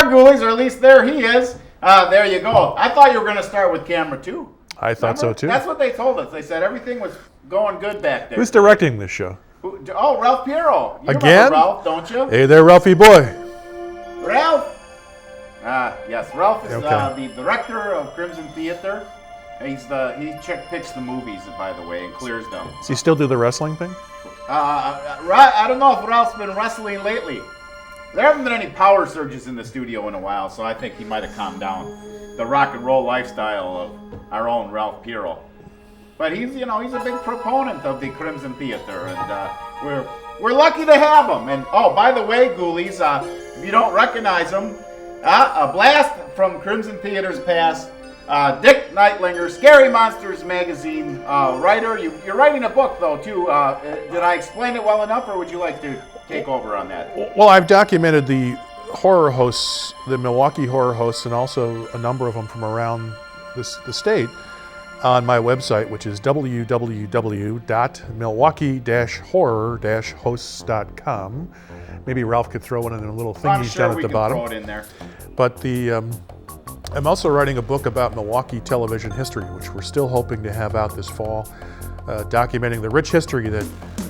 Ghoulies, or at least there he is. There you go. I thought you were going to start with camera 2. I thought so too. That's what they told us. They said everything was going good back there. Who's directing this show? Oh, Ralph Piero. You Again? remember Ralph, don't you? Hey there, Ralphie boy. Ralph. Yes, Ralph is the director of Crimson Theater. He picks the movies, by the way, and clears them. Does he still do the wrestling thing? I don't know if Ralph's been wrestling lately. There haven't been any power surges in the studio in a while, so I think he might have calmed down the rock and roll lifestyle of our own Ralph Piero. But he's a big proponent of the Crimson Theater, and we're lucky to have him. And oh, by the way, Ghoulies, if you don't recognize him, a blast from Crimson Theater's past. Dick Neitlinger, Scary Monsters magazine writer. You're writing a book, though, too. Did I explain it well enough, or would you like to take over on that? Well, I've documented the horror hosts, the Milwaukee horror hosts, and also a number of them from around the state on my website, which is www.milwaukee-horror-hosts.com. Maybe Ralph could throw one in a little thing he's done at the bottom. I'm sure we can throw it in there. But I'm also writing a book about Milwaukee television history, which we're still hoping to have out this fall, documenting the rich history that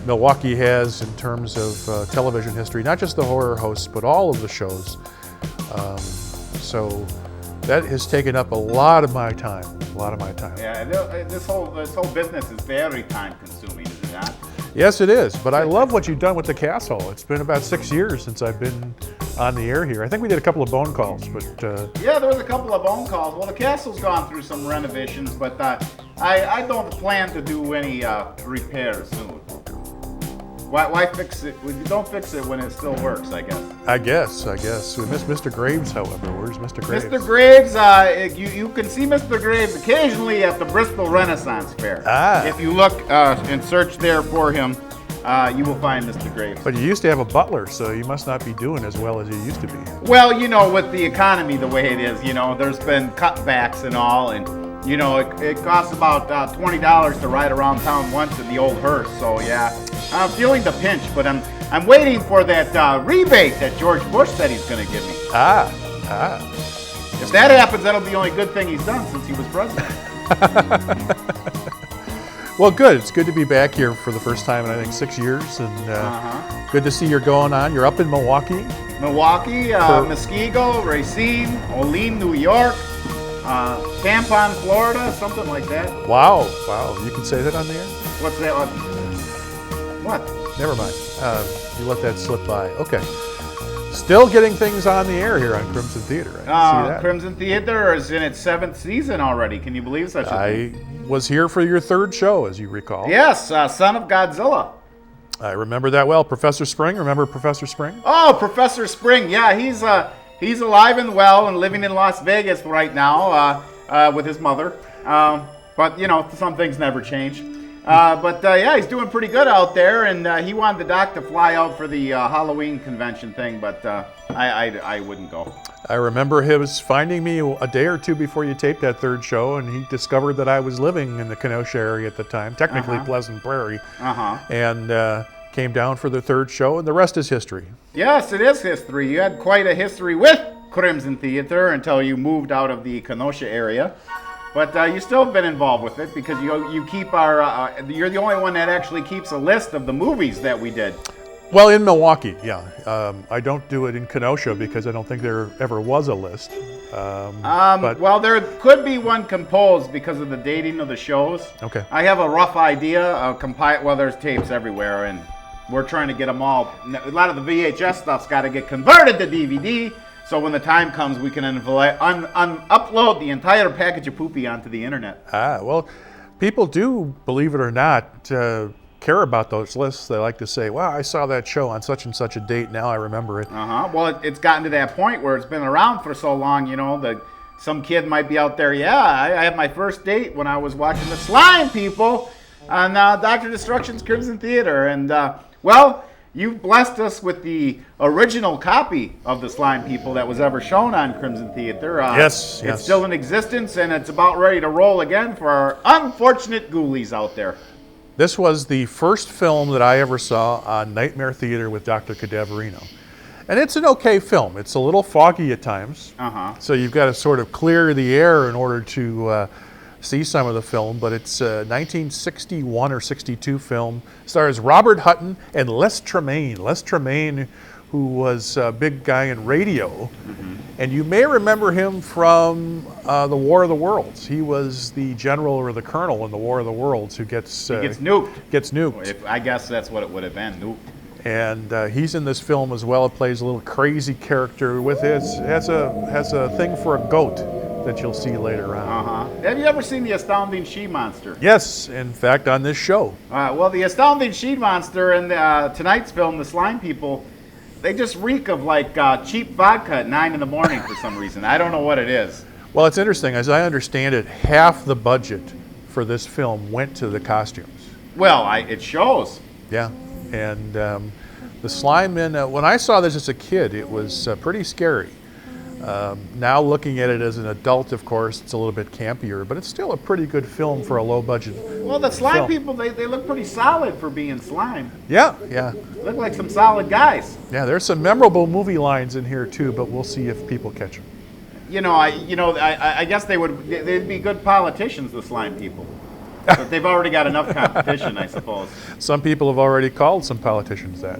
Milwaukee has in terms of television history, not just the horror hosts, but all of the shows. So that has taken up a lot of my time. Yeah, this whole business is very time consuming, is it not? Yes, it is. But I love what you've done with the castle. It's been about 6 years since I've been on the air here. I think we did a couple of bone calls, but yeah, there was a couple of bone calls. Well, the castle's gone through some renovations, but I don't plan to do any repairs soon. Why fix it? Don't fix it when it still works, I guess. I guess. We miss Mr. Graves, however. Where's Mr. Graves? Mr. Graves, you can see Mr. Graves occasionally at the Bristol Renaissance Fair. If you look and search there for him, you will find Mr. Graves. But you used to have a butler, so you must not be doing as well as you used to be. Well, with the economy the way it is, there's been cutbacks and all, and it costs about $20 to ride around town once in the old hearse. So yeah, I'm feeling the pinch, but I'm waiting for that rebate that George Bush said he's going to give me. If that happens, that'll be the only good thing he's done since he was president. Well, good. It's good to be back here for the first time in, I think, 6 years. And good to see you're going on. You're up in Milwaukee. Muskego, Racine, Olean, New York, Tampon, Florida, something like that. Wow. You can say that on the air? What's that? What? Never mind. You let that slip by. Okay. Still getting things on the air here on Crimson Theater. I see that. Crimson Theater is in its 7th season already. Can you believe such a thing? I was here for your 3rd show, as you recall. Yes, Son of Godzilla. I remember that well. Professor Spring, remember Professor Spring? Oh, Professor Spring. Yeah, he's alive and well and living in Las Vegas right now with his mother. But, some things never change. Yeah, he's doing pretty good out there, and he wanted the doc to fly out for the Halloween convention thing, but I wouldn't go. I remember him finding me a day or two before you taped that 3rd show, and he discovered that I was living in the Kenosha area at the time, technically Pleasant Prairie, and came down for the 3rd show, and the rest is history. Yes, it is history. You had quite a history with Crimson Theater until you moved out of the Kenosha area. But you still have been involved with it because you keep you're the only one that actually keeps a list of the movies that we did. Well, in Milwaukee, yeah. I don't do it in Kenosha because I don't think there ever was a list. Well, there could be one composed because of the dating of the shows. Okay. I have a rough idea of there's tapes everywhere, and we're trying to get them all. A lot of the VHS stuff's got to get converted to DVD. So when the time comes, we can upload the entire package of poopy onto the internet. Well, people do, believe it or not, care about those lists. They like to say, wow, I saw that show on such and such a date. Now I remember it. Well, it's gotten to that point where it's been around for so long, that some kid might be out there, I had my first date when I was watching the Slime People on Dr. Destruction's Crimson Theater. And, you've blessed us with the original copy of the Slime People that was ever shown on Crimson Theater. Yes. It's still in existence, and it's about ready to roll again for our unfortunate ghoulies out there. This was the first film that I ever saw on Nightmare Theater with Dr. Cadaverino. And it's an okay film. It's a little foggy at times. So you've got to sort of clear the air in order to see some of the film. But it's a 1961 or 62 film. Stars Robert Hutton and Les Tremayne. Les Tremayne, who was a big guy in radio. And you may remember him from the War of the Worlds. He was the general or the colonel in the War of the Worlds who gets nuked. Gets nuked. I guess that's what it would have been, nuked. And he's in this film as well. It plays a little crazy character with it. Has a thing for a goat that you'll see later on. Have you ever seen The Astounding She-Monster? Yes, in fact, on this show. Well, The Astounding She-Monster and tonight's film, The Slime People, they just reek of like cheap vodka at 9 in the morning for some reason. I don't know what it is. Well, it's interesting. As I understand it, half the budget for this film went to the costumes. Well, it shows. Yeah. And the slime men, when I saw this as a kid, it was pretty scary. Now looking at it as an adult, of course, it's a little bit campier, but it's still a pretty good film for a low budget. Well, the slime people, they look pretty solid for being slime. Yeah. Look like some solid guys. Yeah, there's some memorable movie lines in here too, but we'll see if people catch them. I guess they'd be good politicians, the slime people. But they've already got enough competition, I suppose. Some people have already called some politicians that.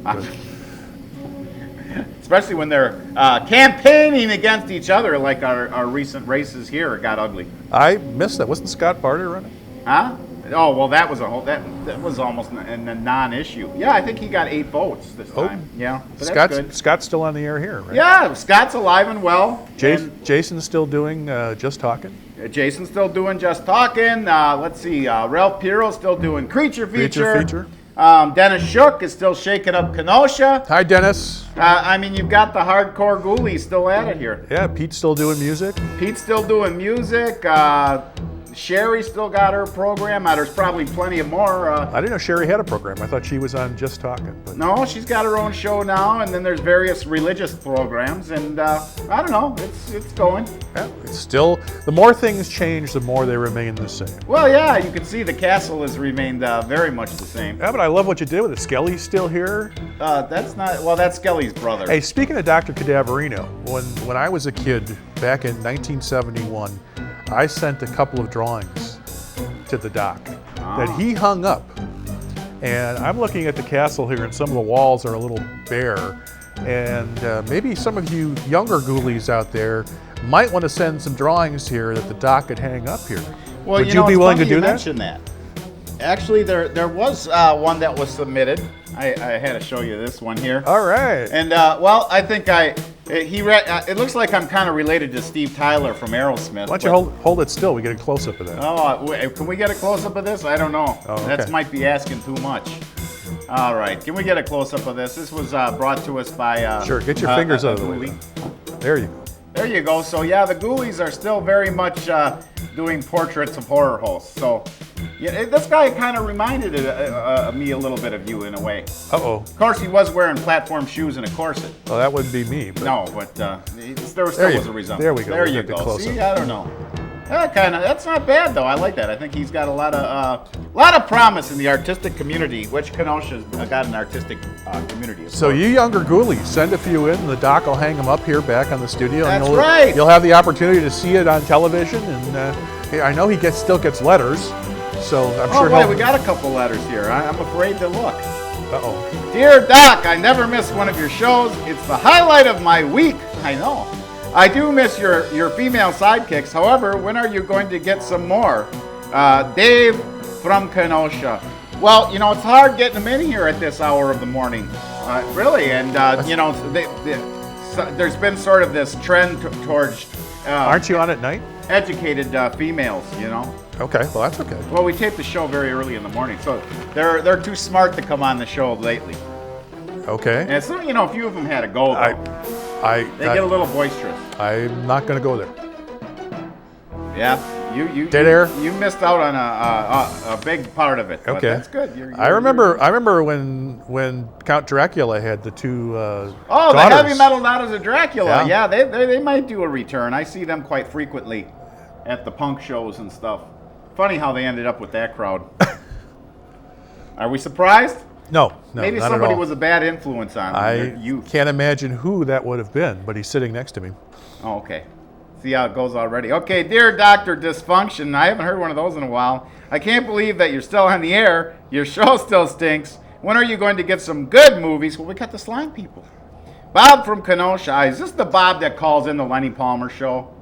Especially when they're campaigning against each other, like our recent races here got ugly. I missed that. Wasn't Scott Barter running? Huh? Oh, well, that was that was almost a non-issue. Yeah, I think he got 8 votes this time. Yeah, but that's good. Scott's still on the air here, right? Yeah, Scott's alive and well. Jason's still doing Just Talking? Jason's still doing Just Talking. Let's see, Ralph Piero's still doing Creature Feature. Dennis Shook is still shaking up Kenosha. Hi, Dennis. You've got the hardcore ghoulies still at it here. Yeah, Pete's still doing music. Sherry still got her program. There's probably plenty of more. I didn't know Sherry had a program. I thought she was on Just Talking. But. No, she's got her own show now, and then there's various religious programs, and I don't know, it's going. Yeah, it's still, the more things change, the more they remain the same. Well, yeah, you can see the castle has remained very much the same. Yeah, but I love what you did with it. Skelly's still here. That's Skelly's brother. Hey, speaking of Dr. Cadaverino, when I was a kid, back in 1971, I sent a couple of drawings to the doc that he hung up. And I'm looking at the castle here, and some of the walls are a little bare. And maybe some of you younger ghoulies out there might want to send some drawings here that the doc could hang up here. Well, Would you be willing to do that? Mention that. Actually, there was one that was submitted. I had to show you this one here. All right. And I think it looks like I'm kind of related to Steve Tyler from Aerosmith. Why don't you hold it still? We get a close up of that. Oh, can we get a close up of this? I don't know. Oh, okay. That might be asking too much. All right, can we get a close up of this? This was brought to us by. Sure. Get your fingers out of the way. There you go. There you go. So yeah, the Ghoulies are still very much doing portraits of horror hosts. So yeah, this guy kind of reminded me a little bit of you in a way. Uh-oh. Of course, he was wearing platform shoes and a corset. Well, that wouldn't be me. But... No, but there still was a resemblance. There we go. There you go. See, I don't know. That's not bad though. I like that. I think he's got a lot of promise in the artistic community, which Kenosha's got an artistic community. So you younger ghoulies, send a few in. The doc will hang them up here back on the studio. That's right. You'll have the opportunity to see it on television, and I know he still gets letters, so I'm sure. Oh, we got a couple letters here. I'm afraid to look. Uh-oh. Dear Doc, I never miss one of your shows. It's the highlight of my week. I know. I do miss your female sidekicks. However, when are you going to get some more? Dave from Kenosha. Well, it's hard getting them in here at this hour of the morning. Really, and there's been sort of this trend towards. Aren't you on at night? Educated females, Okay, well that's okay. Well, we tape the show very early in the morning, so they're too smart to come on the show lately. Okay. And so, a few of them had a go, though. They get a little boisterous. I'm not going to go there. Yeah, you dead air. You missed out on a big part of it. But okay, that's good. I remember when Count Dracula had the two. The daughters. Heavy Metal Daughters of Dracula. Yeah, they might do a return. I see them quite frequently at the punk shows and stuff. Funny how they ended up with that crowd. Are we surprised? No, Maybe not somebody at all. was a bad influence on I you. can't imagine who that would have been, but he's sitting next to me. Oh, okay. See how it goes already. Okay, dear Dr. Dysfunction, I haven't heard one of those in a while. I can't believe that you're still on the air. Your show still stinks. When are you going to get some good movies? Well, we got the slime people. Bob from Kenosha. Is this the Bob that calls in the Lenny Palmer show?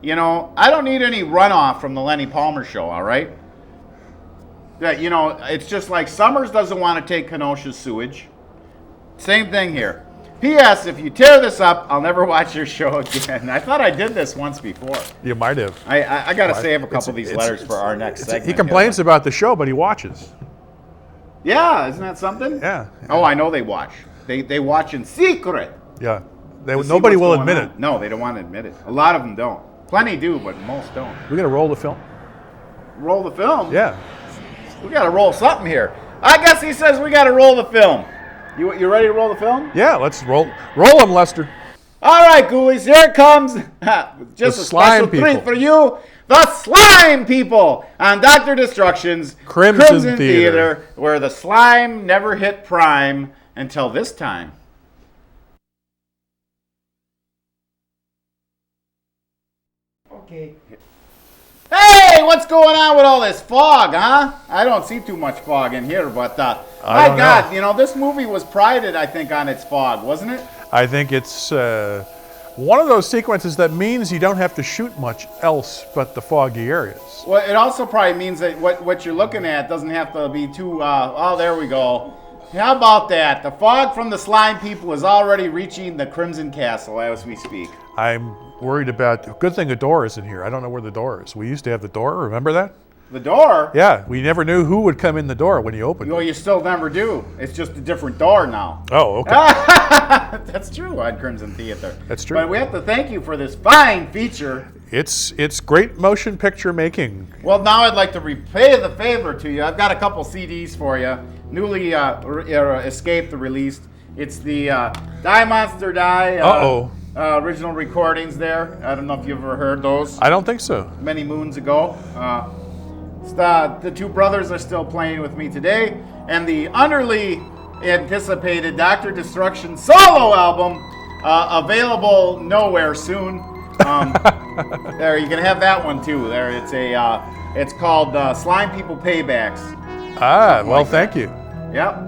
You know, I don't need any runoff from the Lenny Palmer show, all right? That, you know, it's just like Summers doesn't want to take Kenosha's sewage. Same thing here. P.S. If you tear this up, I'll never watch your show again. I thought I did this once before. You might have. I got to save a couple of these letters for our next segment. He complains about the show, but he watches. Yeah, isn't that something? Yeah. Oh, I know they watch. They watch in secret. Yeah. to see Nobody what's will going admit on. it. No, they don't want to admit it. A lot of them don't. Plenty do, but most don't. We're going to roll the film? Roll the film? Yeah. We got to roll something here. I guess he says we got to roll the film. You ready to roll the film? Yeah, let's roll him, Lester. All right, ghoulies, here it comes. Just The a slime special treat people. for you. The Slime People on Dr. Destruction's Crimson Theater, where the slime never hit prime until this time. Okay. Hey, what's going on with all this fog, huh? I don't see too much fog in here, but my don't God, know. you know, this movie was prided, I think, on its fog, wasn't it? I think it's one of those sequences that means you don't have to shoot much else but the foggy areas. Well, it also probably means that what you're looking at doesn't have to be too, oh, there we go. How about that? The fog from the Slime People is already reaching the Crimson Castle as we speak. I'm worried about, good thing the door isn't here. I don't know where the door is. We used to have the door, remember that? The door? Yeah, we never knew who would come in the door when you opened Well, it. you still never do. It's just a different door now. Oh, okay. That's true on Crimson Theater. That's true. But we have to thank you for this fine feature. It's great motion picture making. Well, now I'd like to repay the favor to you. I've got a couple CDs for you, newly escaped the released. It's the Die Monster Die original recordings there. I don't know if you've ever heard those. I don't think so. Many moons ago. The two brothers are still playing with me today, and the utterly anticipated Dr. Destruction solo album, available nowhere soon. There, you can have that one too. There, it's called Slime People Paybacks. Well, thank you. Yep.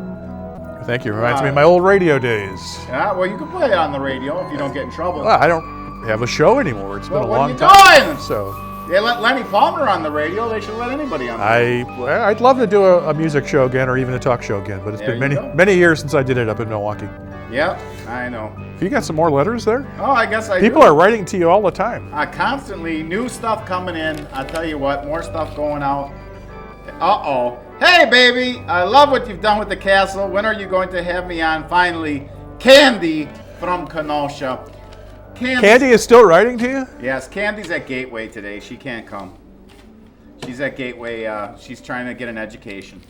Thank you. Reminds me of my old radio days. Yeah. Well, you can play it on the radio if you don't get in trouble. Well, I don't have a show anymore. It's been a Well, what are long you time. doing? So They let Lenny Palmer on the radio. They should let anybody on the radio. I'd love to do a music show again or even a talk show again, but it's There been you go. many years since I did it up in Milwaukee. Yep, I know. Have you got some more letters there? Oh, I guess I People do. are writing to you all the time. Constantly new stuff coming in. I'll tell you what, more stuff going out. Uh-oh. Hey, baby, I love what you've done with the castle. When are you going to have me on finally? Candy from Kenosha. Candy is still writing to you? Yes, Candy's at Gateway today. She can't come. She's at Gateway. She's trying to get an education.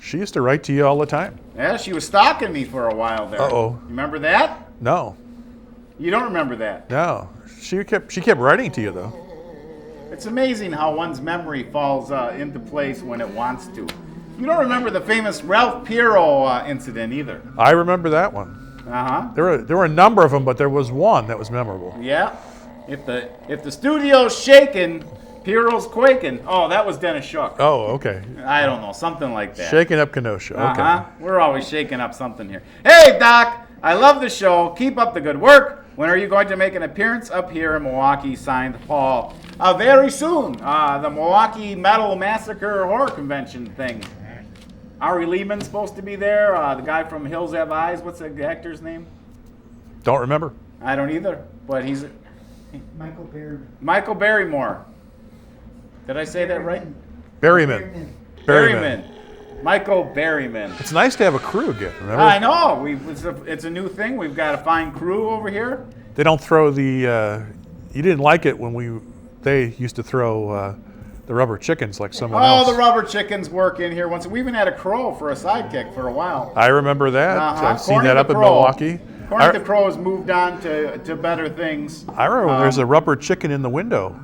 She used to write to you all the time. Yeah, she was stalking me for a while there. Uh-oh. You remember that? No, You don't remember that? no. She kept writing to you though. It's amazing how one's memory falls into place when it wants to. You don't remember the famous Ralph Piero incident either. I remember that one. Uh-huh. There were a number of them, but there was one that was memorable. Yeah. If the studio's shaking, Piero's quaking. Oh, that was Dennis Shook. Oh, okay. I don't know, something like that. Shaking up Kenosha. Okay. Uh-huh. We're always shaking up something here. Hey, Doc, I love the show. Keep up the good work. When are you going to make an appearance up here in Milwaukee? Signed, Paul. Very soon. The Milwaukee Metal Massacre Horror Convention thing. Ari Lehman's supposed to be there. The guy from Hills Have Eyes. What's the actor's name? Don't remember. I don't either. But he's Michael Berryman. Michael Barrymore. Did I say that right? Berryman. Berryman. Michael Berryman. It's nice to have a crew again. Remember? I know. It's a new thing. We've got a fine crew over here. They don't throw the. You didn't like it when they used to throw the rubber chickens like someone else. Oh, the rubber chickens work in here once. We even had a crow for a sidekick for a while. I remember that. Uh-huh. I've seen Corny that the up in Crow. Milwaukee. Corny the Crow has moved on to better things. I remember there's a rubber chicken in the window.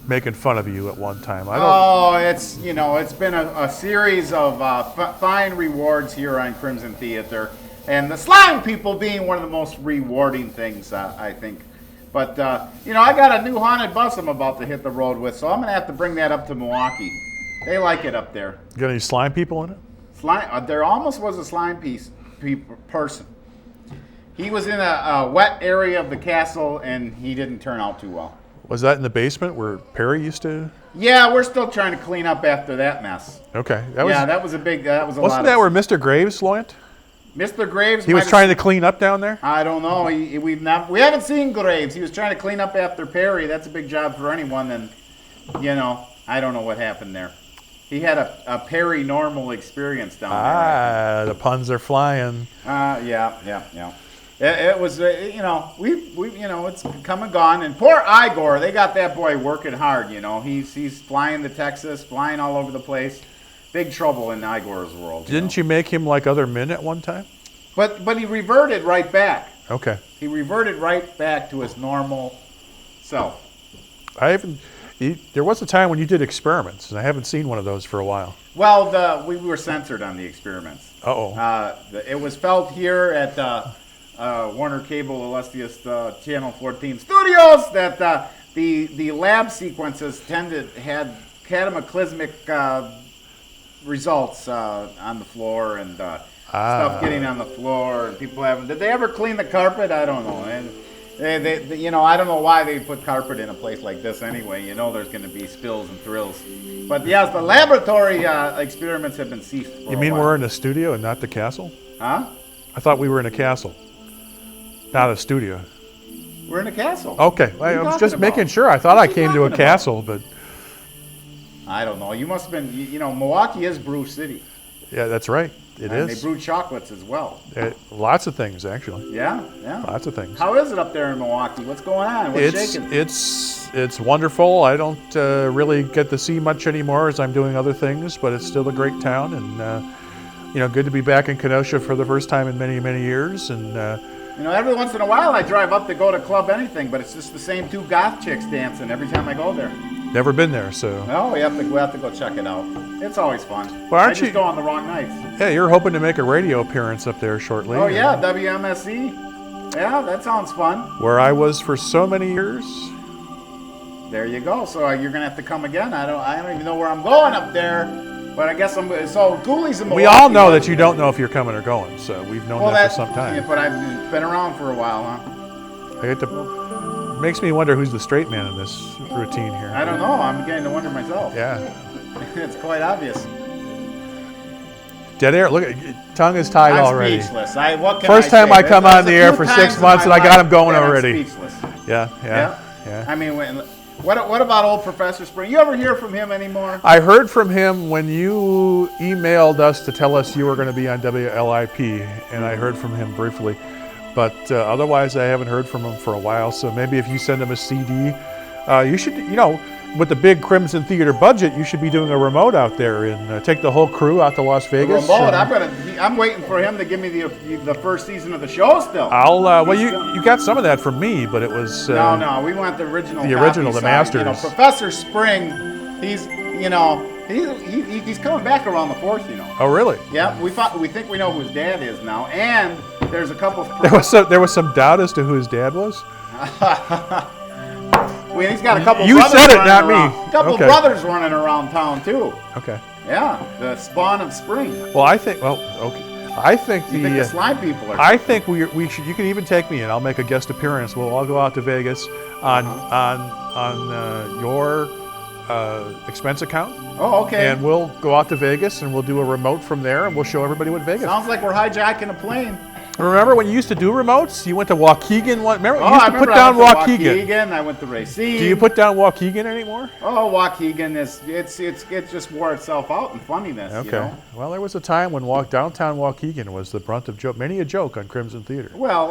making fun of you at one time. I don't. Oh, it's been a series of fine rewards here on Crimson Theater, and the slime people being one of the most rewarding things, I think. But I got a new haunted bus I'm about to hit the road with, so I'm gonna have to bring that up to Milwaukee. They like it up there. You got any slime people in it? Slime. There almost was a slime person. He was in a wet area of the castle, and he didn't turn out too well. Was that in the basement where Perry used to? Yeah, we're still trying to clean up after that mess. Okay. That was a big. That was a lot. Wasn't that where Mr. Graves went? Mr. Graves. He was trying to clean up down there. I don't know. We haven't seen Graves. He was trying to clean up after Perry. That's a big job for anyone. And I don't know what happened there. He had a Perry normal experience down there. The puns are flying. Yeah. It was, it's come and gone. And poor Igor, they got that boy working hard. He's flying to Texas, flying all over the place. Big trouble in Igor's world. Didn't you make him like other men at one time? But he reverted right back. Okay. He reverted right back to his normal self. There was a time when you did experiments, and I haven't seen one of those for a while. Well, we were censored on the experiments. It was felt here at Warner Cable Illustrious Channel 14 Studios that the lab sequences had cataclysmic results on the floor and stuff getting on the floor, and people haven't. Did they ever clean the carpet? I don't know. And I don't know why they put carpet in a place like this anyway. There's going to be spills and thrills. But yes, the laboratory experiments have been ceased. You mean we're in a studio and not the castle? Huh? I thought we were in a castle, not a studio. We're in a castle. Okay, I was just making sure. I thought I came to a castle, but I don't know. You must have been. Milwaukee is Brew City. Yeah, that's right. It is. They brew chocolates as well. Lots of things, actually. Yeah. Lots of things. How is it up there in Milwaukee? What's going on? What's shaking? It's wonderful. I don't really get to see much anymore as I'm doing other things, but it's still a great town, and good to be back in Kenosha for the first time in many, many years. And every once in a while I drive up to go to Club Anything, but it's just the same two goth chicks dancing every time I go there. Never been there, so. No, we have to go check it out. It's always fun. Well, I just go on the wrong nights. Yeah, you're hoping to make a radio appearance up there shortly. Oh yeah, WMSE. Yeah, that sounds fun. Where I was for so many years. There you go. So you're gonna have to come again. I don't even know where I'm going up there, but I guess I'm. So Ghoulies in Milwaukee. We all know that you don't know if you're coming or going, so we've known that for some time. Yeah, but I've been around for a while, huh? Makes me wonder who's the straight man in this routine here. I don't know. I'm beginning to wonder myself. Yeah. It's quite obvious. Dead air. Look, tongue is tied already. I'm speechless. What can First time say? I come on the air for 6 months and I got him going already. I'm speechless. Yeah. I mean, what about old Professor Spring? You ever hear from him anymore? I heard from him when you emailed us to tell us you were going to be on WLIP, and I heard from him briefly. But otherwise, I haven't heard from him for a while. So maybe if you send him a CD, you should, with the big Crimson Theater budget, you should be doing a remote out there and take the whole crew out to Las Vegas. Remote? I'm waiting for him to give me the first season of the show still. You got some of that from me, but it was no, we want the original. The original, the masters. Professor Spring, he's coming back around the 4th. Oh, really? Yeah, we think we know who his dad is now, and there's a couple of. There was some doubt as to who his dad was. He's got a couple. You said it, not me. A couple of brothers running around town too. Okay. Yeah, the spawn of Spring. Well, I think. Well, okay. I think the slime people are. I think we should. You can even take me in. I'll make a guest appearance. We'll all go out to Vegas on your expense account. Oh, okay. And we'll go out to Vegas and we'll do a remote from there and we'll show everybody what Vegas. Sounds like we're hijacking a plane. Remember when you used to do remotes? You went to Waukegan. Remember you used to put down Waukegan. I went to Racine. Do you put down Waukegan anymore? Oh, Waukegan it just wore itself out in funniness. Okay. Well, there was a time when downtown Waukegan was the brunt of joke. Many a joke on Crimson Theater. Well,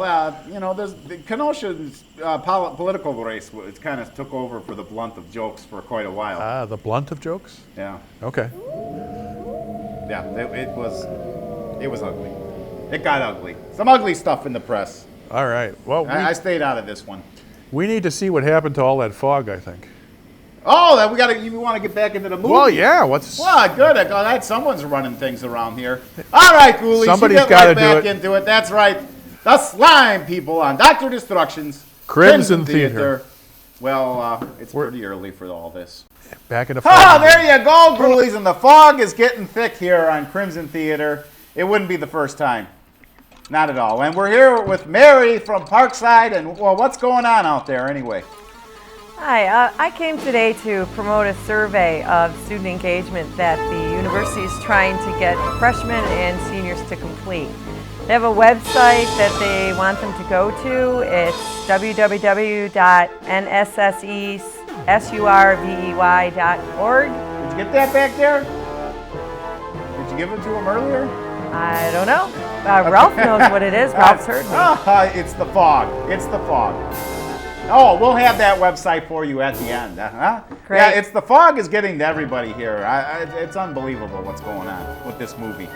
there's the Kenosha's political race. It kind of took over for the blunt of jokes for quite a while. The blunt of jokes? Yeah. Okay. Yeah, it was ugly. It got ugly. Some ugly stuff in the press. All right. Well, I stayed out of this one. We need to see what happened to all that fog, I think. Oh, that you want to get back into the movie? Well, yeah. What's Well, good. I'm glad someone's running things around here. All right, Ghoulies. Somebody's you get gotta right back do it. into it. That's right. The Slime People on Dr. Destruction's Crimson Theater. Well, it's pretty early for all this. back in the Ah, there you go, Ghoulies. And the fog is getting thick here on Crimson Theater. It wouldn't be the first time. Not at all. And we're here with Mary from Parkside. And, well, what's going on out there anyway? Hi, I came today to promote a survey of student engagement that the university is trying to get freshmen and seniors to complete. They have a website that they want them to go to. It's www.nssesurvey.org. Did you get that back there? Did you give it to him earlier? I don't know. Ralph knows what it is. Ralph's heard me. It's the fog. It's the fog. Oh, we'll have that website for you at the end. Great. Yeah, it's the fog is getting to everybody here. It's unbelievable what's going on with this movie.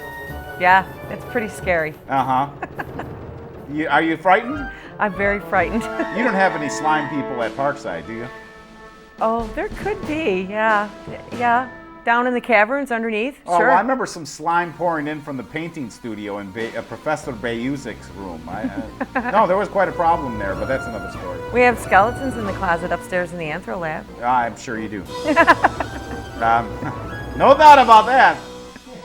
Yeah, it's pretty scary. Are you frightened? I'm very frightened. You don't have any slime people at Parkside, do you? Oh, there could be. Yeah. Down in the caverns underneath. Oh, Sure. well, I remember some slime pouring in from the painting studio in Professor Bayuzik's room. No, there was quite a problem there, but that's another story. We have skeletons in the closet upstairs in the Anthro lab. I'm sure you do. No doubt about that. A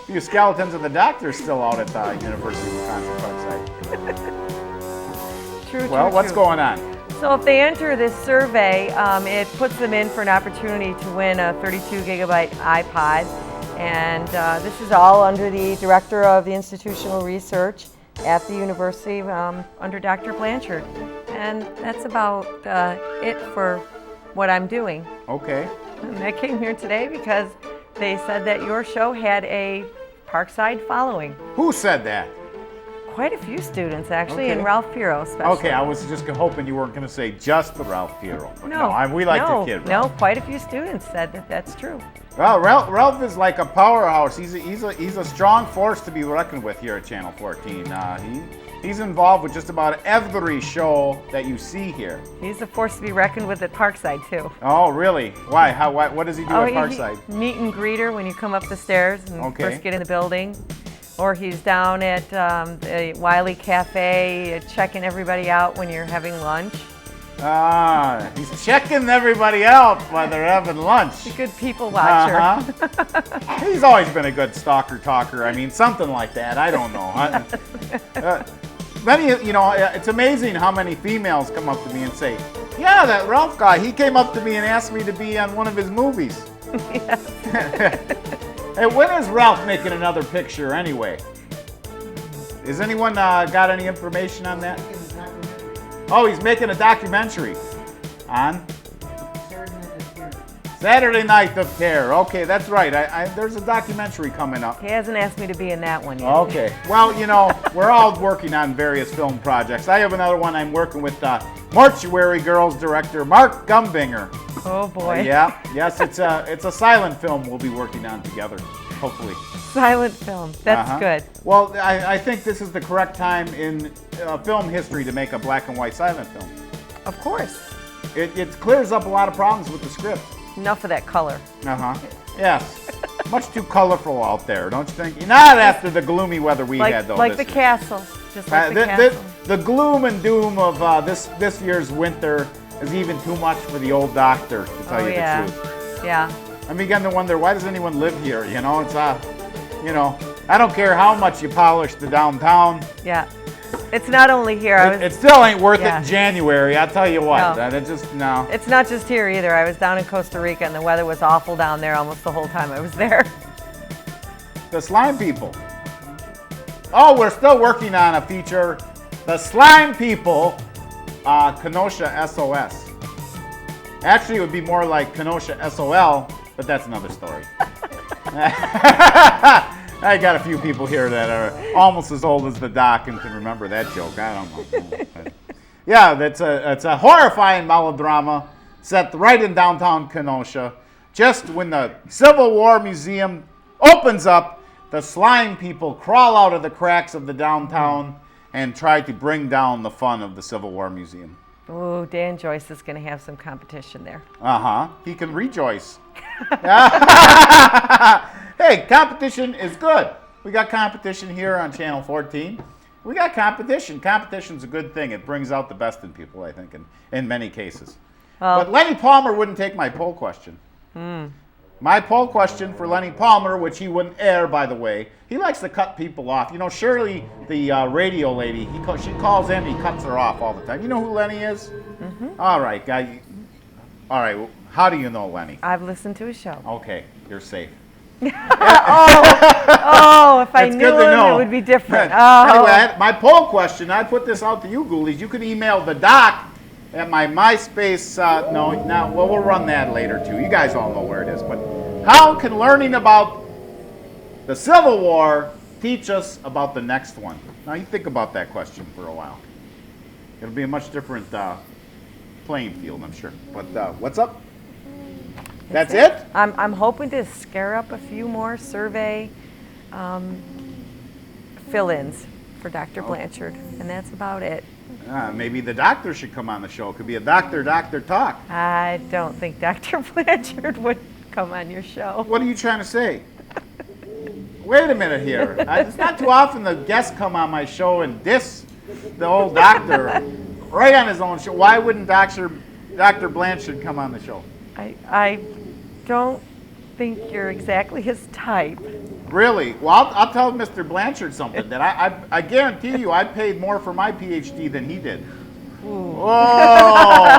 few skeletons of the doctor's still out at the University of Wisconsin Parkside. True. Well, what's going on? So if they enter this survey, it puts them in for an opportunity to win a 32 gigabyte iPod. And this is all under the Director of the Institutional Research at the University under Dr. Blanchard. And that's about it for what I'm doing. Okay. And I came here today because they said that your show had a Parkside following. Who said that? Quite a few students, actually, Okay. and Ralph Piero especially. Okay, I was just hoping you weren't going to say just the Ralph Piero. But No, we like to kid Ralph. No, quite a few students said that that's true. Well, Ralph is like a powerhouse. He's a strong force to be reckoned with here at Channel 14. He's involved with just about every show that you see here. He's a force to be reckoned with at Parkside, too. Oh, really? Why? What does he do at Parkside? Meet and greeter when you come up the stairs and Okay. first get in the building. Or he's down at the Wiley Cafe checking everybody out when you're having lunch. He's checking everybody out while they're having lunch. He's a good people watcher. He's always been a good stalker talker. I mean, something like that. I don't know. It's amazing how many females come up to me and say, "Yeah, that Ralph guy. He came up to me and asked me to be on one of his movies." Hey, when is Ralph making another picture anyway? Has anyone got any information on that? Oh, he's making a documentary on Saturday Night of Terror. Okay, that's right. There's a documentary coming up. He hasn't asked me to be in that one yet. Okay. Well, we're all working on various film projects. I have another one I'm working with Mortuary Girls director Mark Gumbinger. Oh boy. Yeah. Yes, it's a silent film we'll be working on together, hopefully. Silent film. That's good. Well, I think this is the correct time in film history to make a black and white silent film. Of course. It clears up a lot of problems with the script. Enough of that color. Yes. Much too colorful out there, don't you think? Not after the gloomy weather we had, though. Like the castle. Just like the castle. The gloom and doom of this year's winter is even too much for the old doctor, to tell you the truth. Yeah. I begin to wonder, why does anyone live here? It's I don't care how much you polish the downtown. Yeah. It's not only here. It still ain't worth it in January, I'll tell you what. No. No. It's not just here either. I was down in Costa Rica and the weather was awful down there almost the whole time I was there. The Slime People. Oh, we're still working on a feature. The Slime People, Kenosha SOS. Actually, it would be more like Kenosha SOL, but that's another story. I got a few people here that are almost as old as the doc and can remember that joke. I don't know. Yeah, it's a horrifying melodrama set right in downtown Kenosha. Just when the Civil War Museum opens up, the Slime People crawl out of the cracks of the downtown and try to bring down the fun of the Civil War Museum. Oh, Dan Joyce is going to have some competition there. Uh-huh. He can rejoice. Hey, competition is good. We got competition here on Channel 14. We got competition. Competition's a good thing. It brings out the best in people, I think, in many cases. But Lenny Palmer wouldn't take my poll question. My poll question for Lenny Palmer, which he wouldn't air, by the way, he likes to cut people off. You know, Shirley, the radio lady, she calls in, he cuts her off all the time. You know who Lenny is? All right, guy. All right, well, how do you know Lenny? I've listened to his show. Okay, you're safe. If I It's knew good to him, know. it would be different. Anyway, my poll question, I put this out to you, Ghoulies. You can email the doc at my MySpace. Well, we'll run that later, too. You guys all know where it is. But how can learning about the Civil War teach us about the next one? Now, you think about that question for a while. It'll be a much different playing field, I'm sure. But what's up? That's it? I'm hoping to scare up a few more survey fill-ins for Dr. Blanchard, and that's about it. Maybe the doctor should come on the show. It could be a doctor talk. I don't think Dr. Blanchard would come on your show. What are you trying to say? Wait a minute here. It's not too often the guests come on my show and diss the old doctor right on his own show. Why wouldn't Dr. Blanchard come on the show? I don't think you're exactly his type. Really? Well, I'll tell Mr. Blanchard something. That I guarantee you I paid more for my PhD than he did. Ooh. Oh!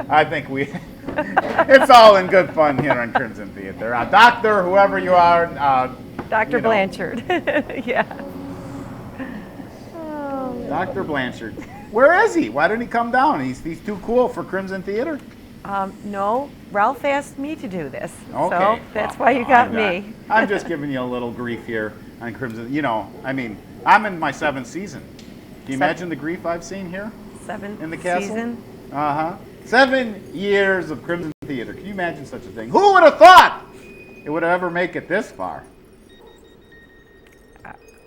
I think it's all in good fun here on Crimson Theater. Doctor, whoever you are. Dr. Blanchard. Yeah. Dr. Blanchard. Where is he? Why didn't he come down? He's too cool for Crimson Theater? No, Ralph asked me to do this. Okay. So that's why you got me. I'm just giving you a little grief here on Crimson. You know, I mean, I'm in my 7th season. Can you imagine the grief I've seen here? 7th in the castle? season? 7 years of Crimson Theater. Can you imagine such a thing? Who would have thought it would ever make it this far?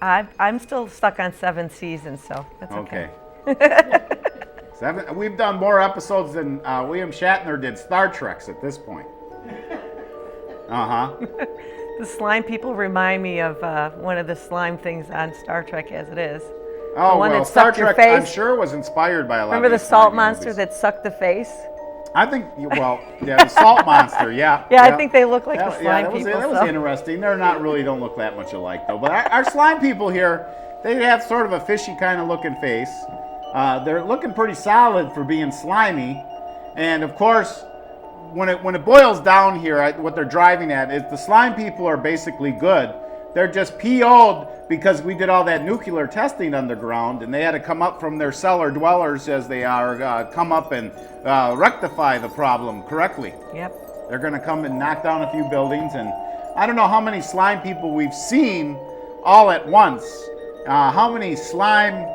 I'm still stuck on 7 seasons, so that's okay. 7. We've done more episodes than William Shatner did Star Treks at this point. The slime people remind me of one of the slime things on Star Trek as it is. Oh, the one well, that Star sucked your Trek, I'm face. sure, was inspired by a lot Remember of the these salt slimy monster movies. that sucked the face? I think, the salt monster, yeah. Yeah, I think they look like the slime that was, people. That was interesting. They're not really, don't look that much alike, though. But our slime people here, they have sort of a fishy kind of looking face. They're looking pretty solid for being slimy. And, of course, when it boils down here, what they're driving at is the slime people are basically good. They're just PO'd because we did all that nuclear testing underground, and they had to come up from their cellar dwellers as they are, come up and rectify the problem correctly. Yep. They're going to come and knock down a few buildings, and I don't know how many slime people we've seen all at once. How many slime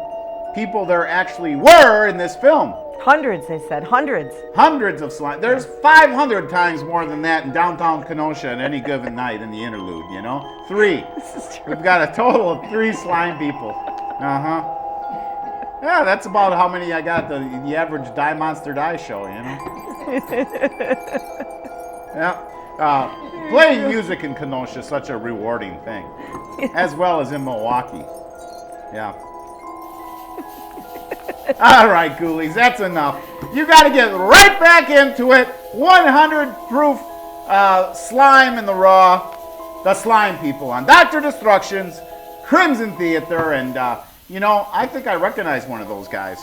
people there actually were in this film. Hundreds, they said. Hundreds. Hundreds of slime. There's 500 times more than that in downtown Kenosha on any given night in the interlude, you know? 3. This is true. We've got a total of 3 slime people. Yeah, that's about how many I got the average Die Monster Die show, you know? Yeah. Playing music in Kenosha is such a rewarding thing, as well as in Milwaukee. Yeah. All right, Ghoulies, that's enough. You got to get right back into it. 100 proof slime in the raw. The Slime People on Dr. Destruction's Crimson Theater. And, you know, I think I recognize one of those guys.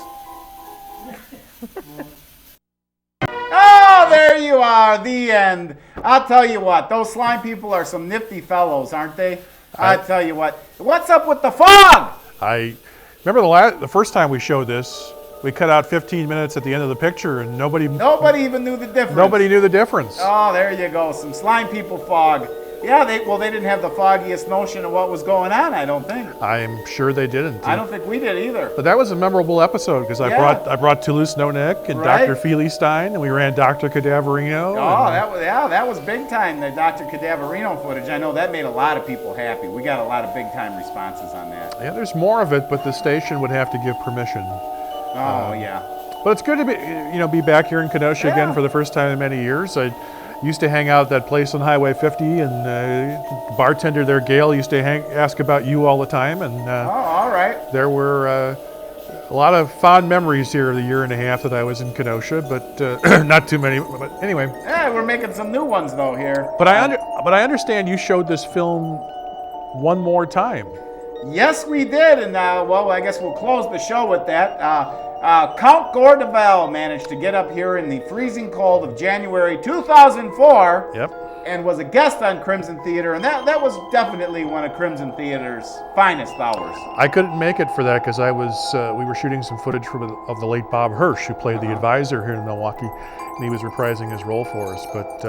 Oh, there you are, the end. I'll tell you what, those slime people are some nifty fellows, aren't they? I'll tell you what. What's up with the fog? I remember the first time we showed this, we cut out 15 minutes at the end of the picture and nobody even knew the difference. Nobody knew the difference. Oh, there you go, some slime people fog. Yeah, they didn't have the foggiest notion of what was going on, I don't think. I'm sure they didn't. I don't think we did either. But that was a memorable episode because I brought Toulouse No Neck and Right. Dr. Feely Stein, and we ran Dr. Cadaverino. Oh, that was big time, the Dr. Cadaverino footage. I know that made a lot of people happy. We got a lot of big time responses on that. Yeah, there's more of it, but the station would have to give permission. Oh, yeah. But it's good to be back here in Kenosha again for the first time in many years. I used to hang out at that place on Highway 50, and the bartender there, Gail, used to ask about you all the time. And all right. There were a lot of fond memories here of the year and a half that I was in Kenosha, but not too many. But anyway. Yeah, we're making some new ones though here. But I understand you showed this film one more time. Yes, we did, and well, I guess we'll close the show with that. Count Gor managed to get up here in the freezing cold of January 2004. Yep. And was a guest on Crimson Theater, and that was definitely one of Crimson Theater's finest hours. I couldn't make it for that because we were shooting some footage of the late Bob Hirsch, who played the advisor here in Milwaukee, and he was reprising his role for us. But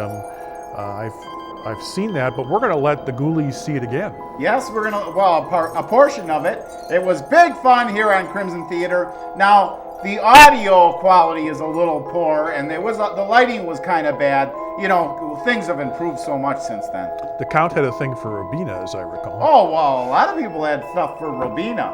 I've seen that, but we're going to let the ghoulies see it again. Yes, we're going to, well, a portion of it. It was big fun here on Crimson Theater. Now, the audio quality is a little poor, and the lighting was kind of bad. You know, things have improved so much since then. The Count had a thing for Robina, as I recall. Oh, well, a lot of people had stuff for Robina.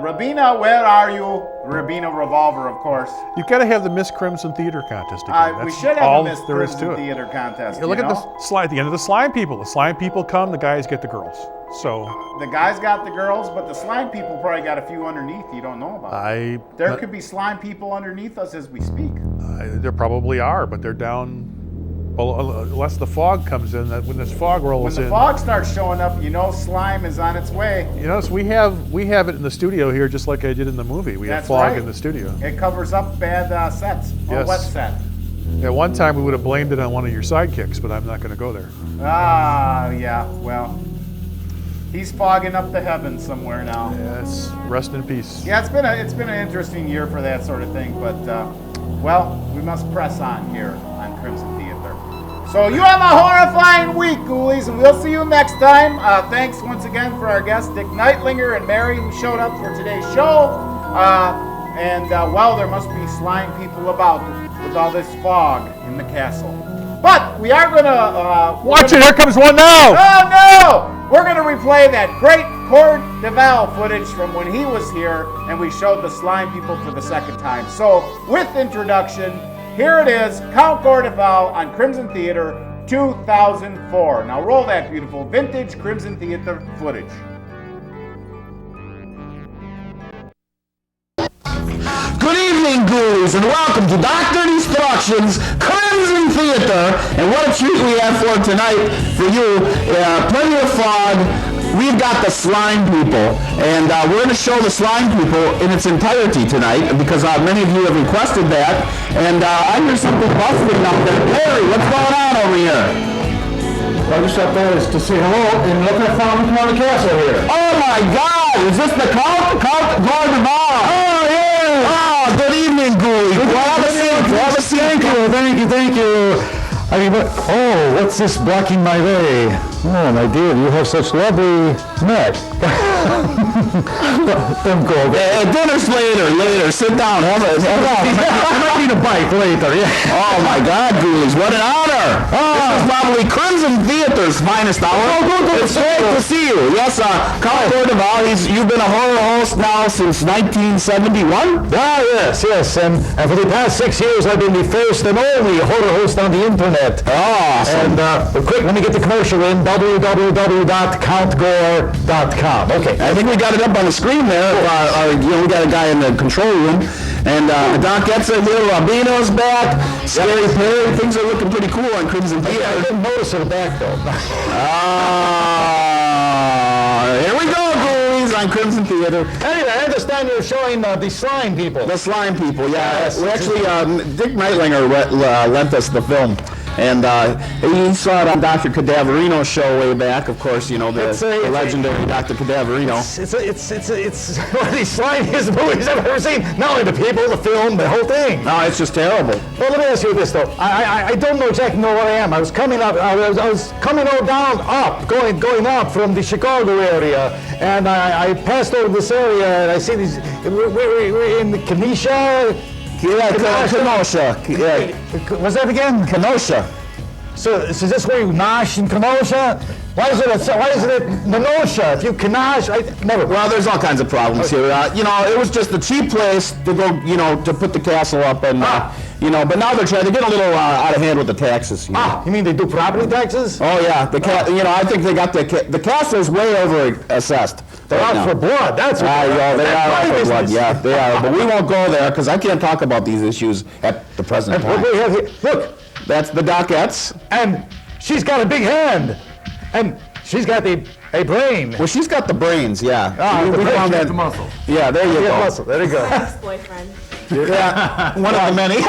Robina, where are you? Robina Revolver, of course. You've got to have the Miss Crimson Theater contest again. We should have all a Miss there is Crimson to it. Theater contest. Look at the slide at the end of the slime people. The slime people come, the guys get the girls. So the guys got the girls, but the slime people probably got a few underneath you don't know about. There could be slime people underneath us as we speak. There probably are, but they're down. Well, unless the fog comes in, when this fog rolls in. When the fog starts showing up, you know slime is on its way. You know, so we have it in the studio here, just like I did in the movie. We have fog in the studio. It covers up bad sets, or wet set. At one time, we would have blamed it on one of your sidekicks, but I'm not going to go there. Yeah, well. He's fogging up the heavens somewhere now. Yes, rest in peace. Yeah, it's been an interesting year for that sort of thing, but well, we must press on here on Crimson Theater. So you have a horrifying week, ghoulies, and we'll see you next time. Thanks once again for our guests, Dick Neitlinger and Mary, who showed up for today's show. Well, there must be slime people about with all this fog in the castle. But we are gonna watch it. Here comes one now. Oh no! We're going to replay that great Cord DeVal footage from when he was here, and we showed the slime people for the second time. So, with introduction, here it is, Count Gor DeVal on Crimson Theater 2004. Now roll that beautiful vintage Crimson Theater footage. Good evening, ghoulies, and welcome to Dr. Destruction's Crimson Theater. And what a treat we have for tonight for you. Plenty of fog. We've got the slime people, and we're going to show the slime people in its entirety tonight because many of you have requested that. And I hear something bustling out there. Harry, what's going on over here? I just up there is to say hello and look at Fountain County Castle here. Oh my God! Is this the Count Gor DeVal? Oh yeah! Oh, good evening, ghoulies. Have a seat. Have a seat. Thank you. I mean, what's this blocking my way? Oh, my dear, you have such lovely neck. Dinner's later. Sit down. I might need a bite later. Yeah. Oh my God, ghoulies, what an honor! This is probably Crimson Theater's finest hour. It's great to see you. Yes, Count Gor DeVal, you've been a horror host now since 1971? Yes. And for the past 6 years, I've been the first and only horror host on the internet. Oh, awesome. And quick, let me get the commercial in. www.countgor.com. Okay. I think we got it up on the screen there. We got a guy in the control room. And Doc gets it here. Robino's back. Scary Perry. Things are looking pretty cool on Crimson Theater. I didn't notice it back, though. Here we go, ghoulies, on Crimson Theater. Anyway, I understand you're showing the slime people. The slime people, yeah. Yes. We actually, Dick Neitlinger lent us the film. And he saw it on Dr. Cadaverino's show way back. Of course, you know, the legendary Dr. Cadaverino. It's one of the slimiest movies I've ever seen. Not only the people, the film, the whole thing. No, it's just terrible. Well, let me ask you this though. I don't exactly know what I am. I was coming up. I was coming going up from the Chicago area, and I passed over this area, and I see these. We're in the Kenosha. Kenosha. What's that again? Kenosha. So is this where you nosh in Kenosha? Why is it Kenosha? If you Kenosha, never. Well, there's all kinds of problems here. You know, it was just a cheap place to go, you know, to put the castle up, and you know. But now they're trying to get a little out of hand with the taxes. You know? You mean they do property taxes? Oh yeah, you know, I think they got the castle's way over assessed. They're out for blood. That's what they are out for blood. Yeah, they are. But we won't go there because I can't talk about these issues at the present time. What we have here, look, that's the Dockettes, and she's got a big hand, and she's got a brain. Well, she's got the brains. Yeah. We found that the muscle. Yeah, there you go. Muscle. There you go. Ex-boyfriend. Yeah, one of the many. No,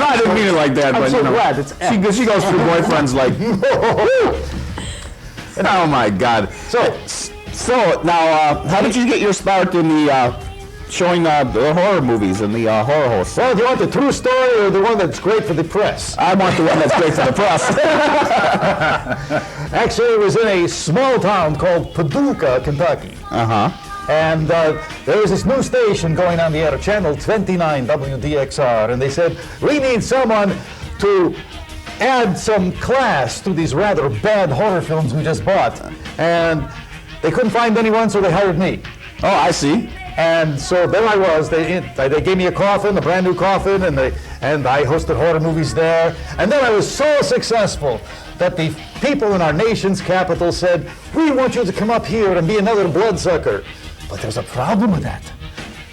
I didn't mean it like that. I'm so glad it's she goes through boyfriends like. Oh my God. So now, how did you get your start in the showing the horror movies and the horror hosts? Well, do you want the true story or the one that's great for the press? I want the one that's great for the press. Actually, it was in a small town called Paducah, Kentucky. And there was this new station going on the air, channel 29 WDXR, and they said, we need someone to add some class to these rather bad horror films we just bought. And they couldn't find anyone, so they hired me. Oh, I see. And so there I was. They gave me a coffin, a brand new coffin, and I hosted horror movies there. And then I was so successful that the people in our nation's capital said, we want you to come up here and be another bloodsucker. But there's a problem with that.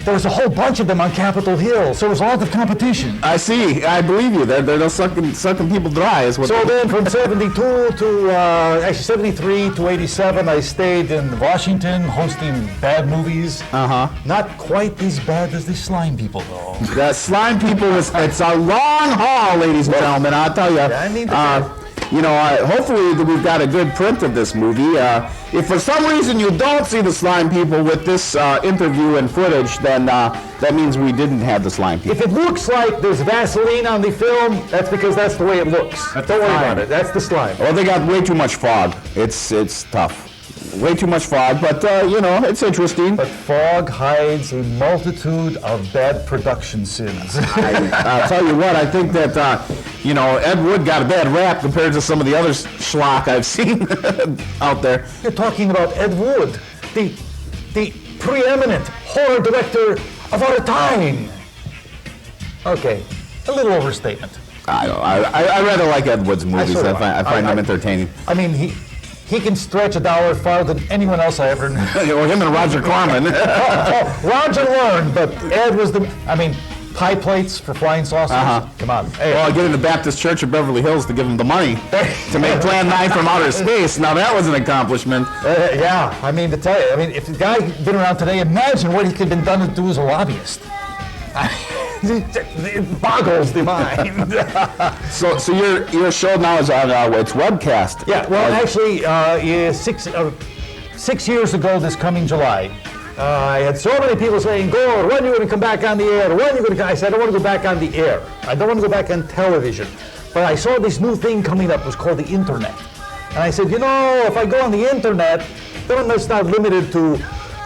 There was a whole bunch of them on Capitol Hill, so there was a lot of competition. I see. I believe you. They're sucking people dry. Is what. So then from 72 to, actually 73 to 87, I stayed in Washington hosting bad movies. Not quite as bad as the slime people, though. The slime people, it's a long haul, ladies and gentlemen, I'll tell you. I need to you know, hopefully we've got a good print of this movie. If for some reason you don't see the slime people with this interview and footage, then that means we didn't have the slime people. If it looks like there's Vaseline on the film, that's because that's the way it looks. Don't worry about it. That's the slime. Well, they got way too much fog. It's tough. Way too much fog, but you know, it's interesting. But fog hides a multitude of bad production sins. I'll tell you what, I think that, you know, Ed Wood got a bad rap compared to some of the other schlock I've seen out there. You're talking about Ed Wood, the preeminent horror director of our time. Okay, a little overstatement. I rather like Ed Wood's movies. I find them entertaining. I mean, he can stretch a dollar farther than anyone else I ever knew. Or him and Roger Corman. Roger learned, but Ed was pie plates for flying saucers. Come on. Hey. Well, getting the Baptist Church of Beverly Hills to give him the money to make Plan 9 from outer space. Now that was an accomplishment. Yeah, I mean, to tell you, if the guy had been around today, imagine what he could have been done to do as a lobbyist. It boggles the mind. So your show now is on it's webcast. Yeah, well, actually, 6 years ago this coming July, I had so many people saying, Gor, when are you going to come back on the air? When are you going to? I said, I don't want to go back on the air. I don't want to go back on television. But I saw this new thing coming up. It was called the internet. And I said, you know, if I go on the internet, then it's not limited to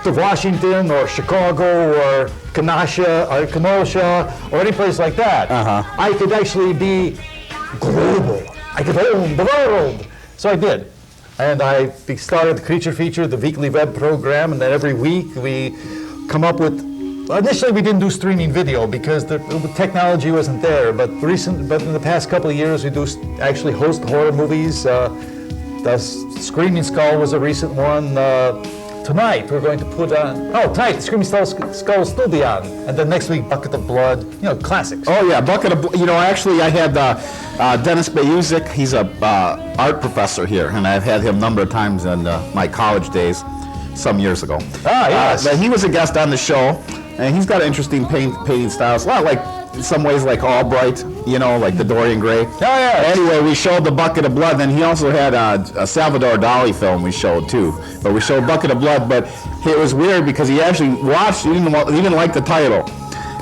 Washington or Chicago or Kenosha or any place like that. I could actually be global. I could own the world. So I did. And I started the Creature Feature, the weekly web program, and then every week we come up with, initially we didn't do streaming video because the technology wasn't there, but in the past couple of years we do actually host horror movies. The Screaming Skull was a recent one. Tonight we're going to put on, tonight Screaming Skull will still be on. And then next week, Bucket of Blood, classics. Oh yeah, Bucket of Blood. Actually I had Dennis Bayuzik, he's a art professor here, and I've had him a number of times in my college days, some years ago. Yes. But he was a guest on the show, and he's got an interesting painting styles, a lot like, in some ways like Albright, like the Dorian Gray. Oh yeah. Anyway, we showed the Bucket of Blood, and he also had a Salvador Dali film we showed too. But we showed Bucket of Blood, but it was weird because he actually watched, he didn't like the title.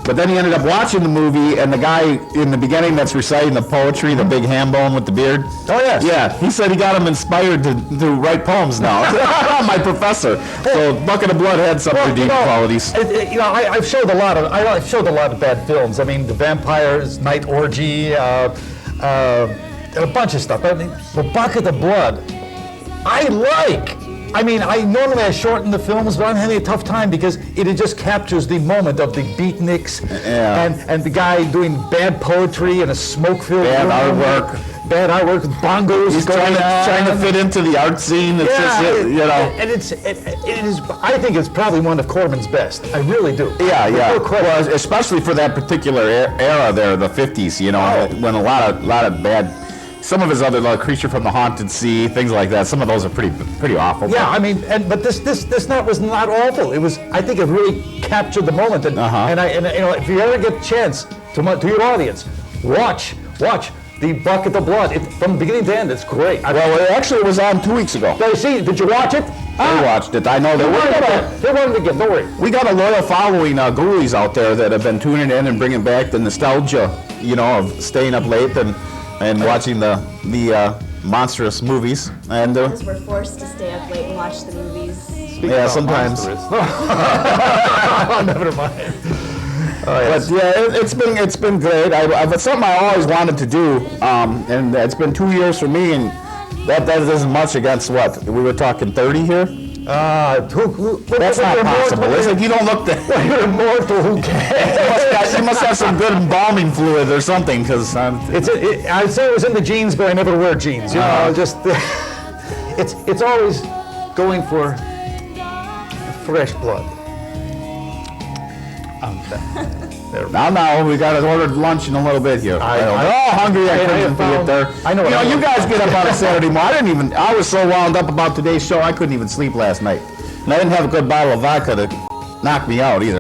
But then he ended up watching the movie, and the guy in the beginning that's reciting the poetry, the big ham bone with the beard. Oh yes. Yeah, he said he got him inspired to write poems now. My professor. So Bucket of Blood had some redeeming qualities. I've showed a lot of bad films. I mean, The Vampire's Night Orgy. a bunch of stuff. But the Bucket of Blood, I like. I mean, I shorten the films, but I'm having a tough time because it just captures the moment of the beatniks and the guy doing bad poetry in a smoke-filled Bad room. Bad artwork, bongos He's going trying to fit into the art scene. It's just, you know. And it is. I think it's probably one of Corman's best. I really do. Yeah. No question. Well, especially for that particular era there, the 50s, you know, when a lot of bad. Some of his other, like Creature from the Haunted Sea, things like that. Some of those are pretty awful. Yeah, I mean, but this was not awful. It was. I think it really captured the moment. And you know, if you ever get a chance to your audience, watch the Bucket of Blood. From beginning to end, it's great. Well, it actually was on 2 weeks ago. Did you watch it? I watched it. I know that They wanted to get. Don't worry. we got a loyal following, ghoulies out there that have been tuning in and bringing back the nostalgia, you know, of staying up late and watching the monstrous movies. And Because we're forced to stay up late and watch the movies. yeah, sometimes. Never mind. But yeah, it's been great. It's something I always wanted to do, and it's been 2 years for me, and that isn't much against what we were talking 30 here. That's not possible. Is it? You don't look that. You're immortal. Who cares? You must have some good embalming fluid or something, because I'd say it was in the genes, but I never wear jeans. You know, just it's always going for fresh blood. Now we got to order lunch in a little bit here. We're all hungry. I couldn't get there. I know. You know, you guys get up on a Saturday morning. I was so wound up about today's show, I couldn't even sleep last night, and I didn't have a good bottle of vodka to knock me out either.